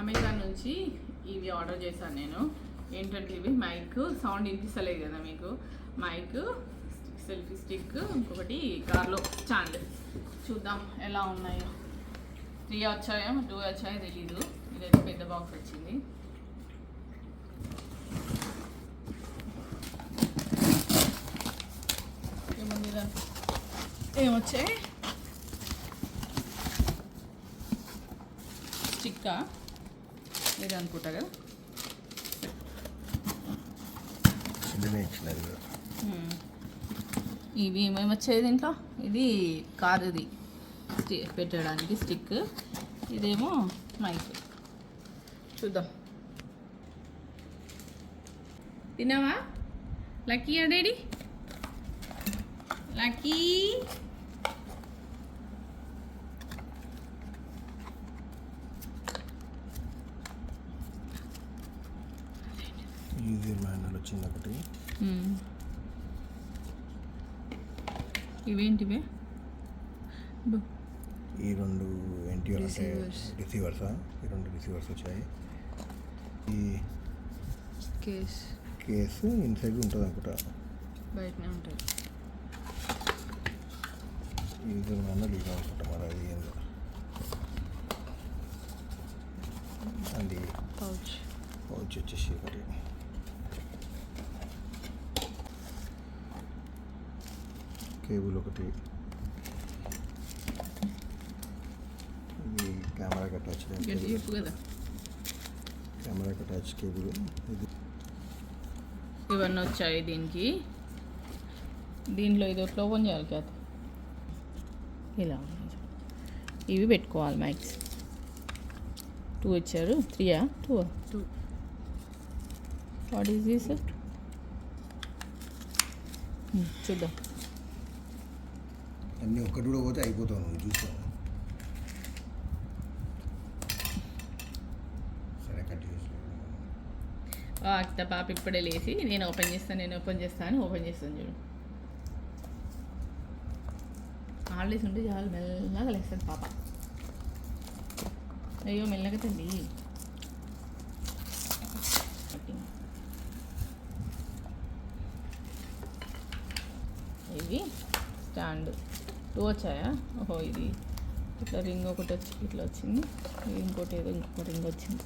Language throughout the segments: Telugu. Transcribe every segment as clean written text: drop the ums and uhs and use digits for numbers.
అమెజాన్ నుంచి ఇవి ఆర్డర్ చేశాను నేను. ఏంటంటే ఇవి మైక్, సౌండ్ వినిపిస్తలేదు కదా మీకు, మైక్, సెల్ఫీ స్టిక్, ఇంకొకటి కార్లో స్టాండ్. చూద్దాం ఎలా ఉన్నాయో. 3 వచ్చాయో 2 వచ్చాయో తెలీదు. ఇదైతే పెద్ద బాక్స్ వచ్చింది. ఏమొచ్చాయి? స్టిక్కా ఇది అనుకుంటా కదా. ఇవి ఏమేమి వచ్చాయి దీంట్లో? ఇది కారుది పెట్టడానికి స్టిక్, ఇదేమో మైక్. చూద్దాం. తిన్నావా lucky? Daddy lucky user manual వచ్చింది ఒకటి. ఇవేంటివే? ఈ 2 ఏంటి అంటే రిసీవర్సా? ఈ 2 రిసీవర్స్ వచ్చాయి. ఈ కేసు ఇన్సైడ్ ఉంటుంది అనుకుంటా, బయటనే ఉంటుంది. యూజర్ మాన్యువల్ ఇది అనుకుంటా మరి. అది ఏందో అది పౌచ్ వచ్చేసి ఒకటి. కేబుల్ ఒకటి. ఇది కెమెరాకి అటాచ్ కదా, కెమెరాకి అటాచ్ కేబుల్. ఇది ఇవన్నీ వచ్చాయి దీనికి. దీంట్లో ఇది ఒకటి ఓపెన్ చేయాలి కదా, ఇలా ఇవి పెట్టుకోవాలి. మైక్స్ 2 ఇచ్చారు. 3 2 వాట్ ఈస్ దిస్? చూద్దాం. అన్నీ ఒక్కటి కూడా పోతే అయిపోతావు నువ్వు, చూస్తావు. సరే కట్ చేసి అత్త పాప ఇప్పుడే లేచి నేను ఓపెన్ చేస్తాను ఓపెన్ చేస్తాను చూడు. హాలిడేస్ ఉంటే చాలా మెల్లగా లేస్తుంది పాప. అయ్యో మెల్లగా తండి. ఇవి స్టాండ్ 2 వచ్చాయా? ఓహో, ఇది ఇట్లా రింగ్ ఒకటి వచ్చి ఇట్లా వచ్చింది. ఇంకోటి ఏదో ఇంకొక రింగ్ వచ్చింది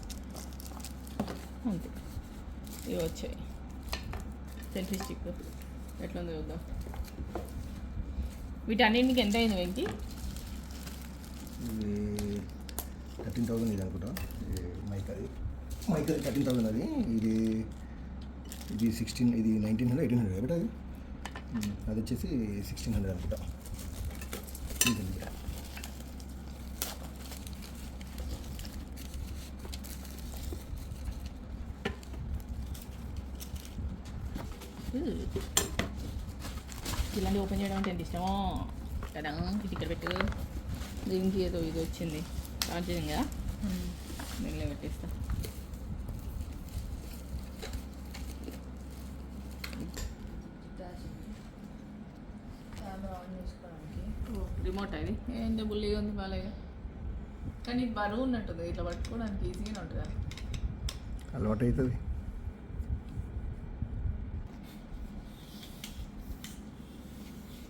అంతే. ఇవి వచ్చాయి. సెల్ఫీ స్టిక్ ఎట్లా ఉందో చూద్దాం. వీటన్నింటికి ఎంత అయింది వెంకి? ఇది 13,000 ఇది అనుకుంటా. మైక్ అది 13,000 అది. ఇది 16, ఇది 1900 1800 కాబట్టి అది వచ్చేసి 1600 అనుకుంటా. ఇలాంటి ఓపెన్ చేయడం అంటే ఎంత ఇష్టమో కదా. ఇది ఇక్కడ పెట్టు. దీనికి ఏదో ఇది వచ్చింది ఛార్జింగ్ కదా, దీనిలో పెట్టేస్తా. రిమోట్ అది ఏంటో బుల్లిగా ఉంది బాగా, కానీ బరువు ఉన్నట్టుంది. ఇట్లా పట్టుకోవడానికి ఈజీగానే ఉంటుందా? అలవాటు అవుతుంది.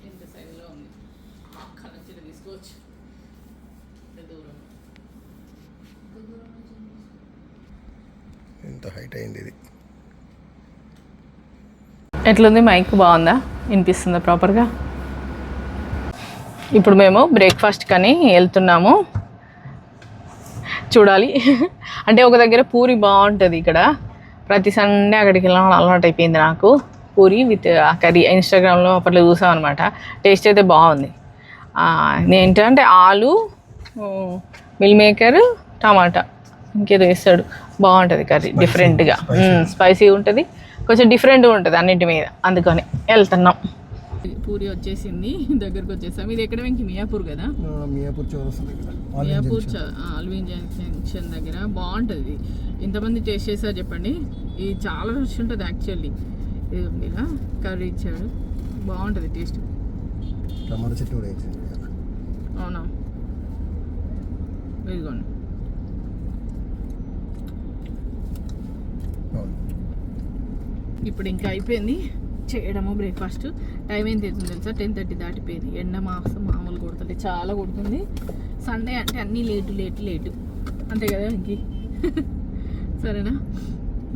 ఎంత సైజులో ఉంది, అక్కడ నుంచి తీసుకోవచ్చు. దూరం ఎంత హైట్ అయింది ఇది. ఎట్లుంది మైక్? బాగుందా? వినిపిస్తుందా ప్రాపర్గా? ఇప్పుడు మేము బ్రేక్ఫాస్ట్ కని వెళ్తున్నాము. చూడాలి. అంటే ఒక దగ్గర పూరి బాగుంటుంది ఇక్కడ. ప్రతి సండే అక్కడికి వెళ్ళడం అలవాటు అయిపోయింది నాకు. పూరి విత్ కర్రీ ఇన్స్టాగ్రామ్లో అప్పట్లో చూసాం అనమాట. టేస్ట్ అయితే బాగుంది. ఏంటంటే ఆలు, మిల్ మేకర్, టమాటా, ఇంకేదో వేస్తాడు. బాగుంటుంది కర్రీ. డిఫరెంట్గా స్పైసీ ఉంటుంది, కొంచెం డిఫరెంట్గా ఉంటుంది అన్నింటి మీద. అందుకని వెళ్తున్నాం. పూరి వచ్చేసింది, దగ్గరకు వచ్చేసాం. ఇది ఎక్కడ వెంకి? మియాపూర్ కదా. మియాపూర్ అల్విన్ జంక్షన్ దగ్గర. బాగుంటుంది. ఎంతమంది టేస్ట్ చేశారు చెప్పండి. ఇది చాలా రుచి ఉంటుంది యాక్చువల్లీ. ఇది ఉంది కర్రీ ఇచ్చాడు, బాగుంటుంది టేస్ట్. టమాటా చెట్టు కూడా వేసింది. అవునా? ఇదిగోండి ఇప్పుడు ఇంకా అయిపోయింది చేయడము బ్రేక్ఫాస్ట్. టైం ఏం అవుతుంది తెలుసా, 10:30 దాటిపోయింది. ఎండ మామూలు కొడుతుంది, చాలా కొడుతుంది. సండే అంటే అన్నీ లేటు అంతే కదా ఇంక. సరేనా,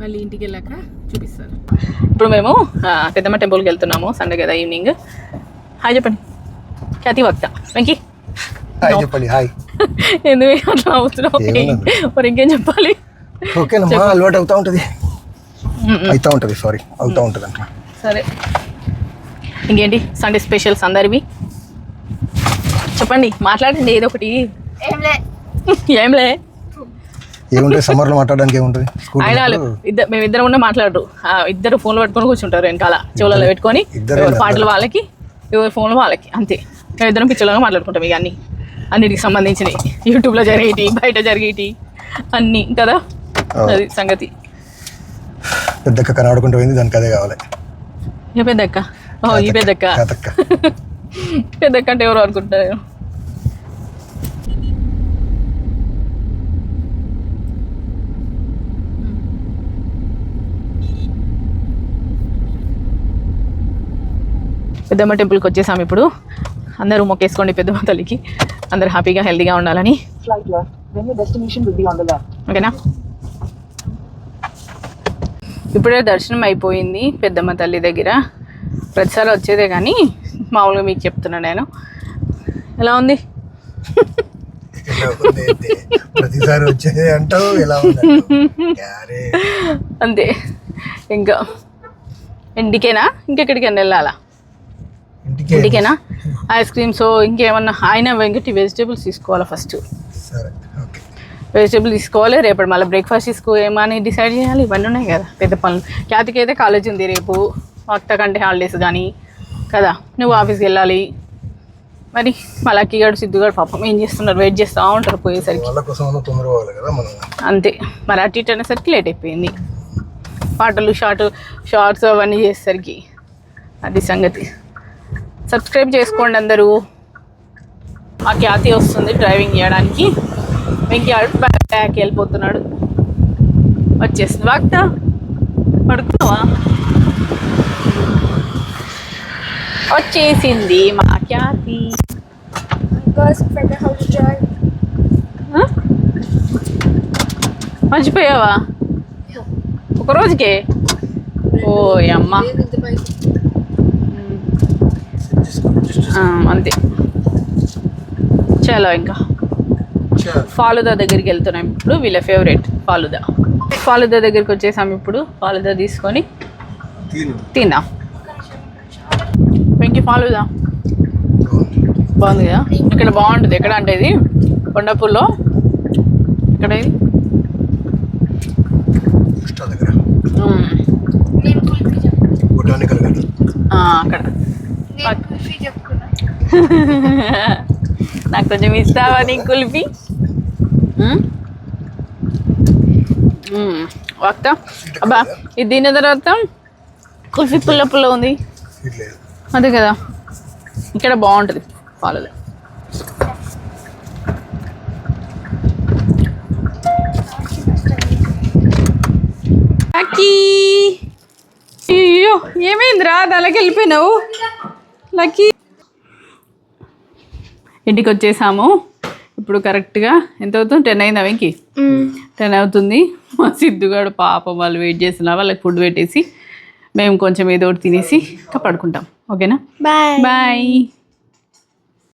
మళ్ళీ ఇంటికి వెళ్ళాక చూపిస్తాను. ఇప్పుడు మేము పెద్దమ్మ టెంపుల్కి వెళ్తున్నాము, సండే కదా ఈవినింగ్. హాయ్ చెప్పండి ఖ్యాతి వక్త వెంకీ. హాయ్ చెప్పండి. హాయ్. ఎందుకు అట్లా అవుతున్నావు, మరి ఇంకేం చెప్పాలి. ఓకేనమ్మా, అలవాటు అవుతూ ఉంటుంది అంట. సరే, ఇంకేంటి సండే స్పెషల్స్ అందరివి చెప్పండి, మాట్లాడండి ఏదో ఒకటి. ఏంలే ఏముంటుంది సమ్మర్లో మాట్లాడడానికి ఏముంటుంది. ఆయన మేమిద్దరం ఉన్న మాట్లాడరు, ఇద్దరు ఫోన్లు పట్టుకొని కూర్చుంటారు వెనకాల, చెవులలో పెట్టుకొని ఎవరి పాటలు వాళ్ళకి, ఎవరి ఫోన్లు వాళ్ళకి, అంతే. మేమిద్దరం పిచ్చోళ్ళగా మాట్లాడుకుంటాం ఇక అన్నిటికి సంబంధించినవి, యూట్యూబ్లో జరిగేటి, బయట జరిగేటి అన్నీ కదా. అది సంగతి. పెద్దక్క కనబడుకుంటూ పోయింది, దానికి అదే కావాలి. ఏ పెద్దక్క? ఓ ఈ పెద్దక్క. పెద్దక్క అంటే ఎవరు అనుకుంటారు. పెద్దమ్మ టెంపుల్కి వచ్చేసాం ఇప్పుడు. అందరూ మొక్కేసుకోండి పెద్దమ్మ తల్లికి, అందరూ హ్యాపీగా హెల్తీగా ఉండాలని. ఓకేనా, ఇప్పుడే దర్శనం అయిపోయింది పెద్దమ్మ తల్లి దగ్గర. ప్రతిసారి వచ్చేదే కానీ మామూలుగా మీకు చెప్తున్నాను నేను. ఎలా ఉంది? ప్రతిసారి వచ్చేదే అంటావు, ఎలా అంతే. ఇంకా ఇంటికేనా, ఇంకెక్కడికైనా వెళ్ళాలా? ఇంటికేనా. ఐస్ క్రీమ్స్ ఇంకేమన్నా, ఆయన వెంకటి వెజిటేబుల్స్ తీసుకోవాలా ఫస్ట్. వెజిటేబుల్ తీసుకోవాలి, రేపటి మళ్ళీ బ్రేక్ఫాస్ట్ ఏమని డిసైడ్ చేయాలి. ఇవన్నీ ఉన్నాయి కదా పెద్ద పనులు. ఖ్యాతికి అయితే కాలేజ్ ఉంది రేపు, అత్త కంటే హాలిడేస్ కానీ కదా, నువ్వు ఆఫీస్కి వెళ్ళాలి. మరి మా లక్కీగాడు సిద్ధుగాడు పాపం ఏం చేస్తున్నారు, వెయిట్ చేస్తూ ఉంటారు పోయేసరికి. అంతే, మరి అటు ఇటు అనేసరికి లేట్ అయిపోయింది. పాటలు షార్ట్స్ అవన్నీ చేసేసరికి. అది సంగతి. సబ్స్క్రైబ్ చేసుకోండి అందరూ. ఆ ఖ్యాతి వస్తుంది డ్రైవింగ్ చేయడానికి, వెంకీ బ్యాక్ వెళ్ళిపోతున్నాడు. వచ్చేస్తుంది వాక్తా, పడుకున్నావా? వచ్చేసింది మా ఖ్యాతి. మర్చిపోయావా ఒక రోజుకే? ఓ అమ్మ, అంతే. చలో ఇంకా ఫాలుదా దగ్గరికి వెళ్తున్నాం ఇప్పుడు, వీళ్ళ ఫేవరెట్ ఫాలుదా దగ్గరికి వచ్చేసాం ఇప్పుడు. ఫాలుదా తీసుకొని తిందాం. వెంకీ ఫాలుదా బాగుంది కదా, ఇక్కడ బాగుంటుంది. ఎక్కడ అంటే ఇది కొండపూర్లో, ఇక్కడ ఇది అక్కడ. నాకు కొంచెం ఇస్తావా నీ కుల్ఫీ? వక్త అబ్బా, ఇది తిన్న తర్వాత కుల్ఫీ పుల్ల ఉంది, అదే కదా. ఇక్కడ బాగుంటుంది ఫాలుదా. అయ్యో ఏమైందిరా, దానికి వెళ్ళిపోయినావు లక్కీ. ఇంటికి వచ్చేసాము ఇప్పుడు. కరెక్ట్గా ఎంత అవుతుంది? 10 అయిందా వెంకీ? 10 అవుతుంది. మా సిద్ధుగాడు పాపం వాళ్ళు వెయిట్ చేస్తున్నా, వాళ్ళకి ఫుడ్ పెట్టేసి మేము కొంచెం ఏదో ఒకటి తినేసి ఇంకా పడుకుంటాం. ఓకేనా, బాయ్.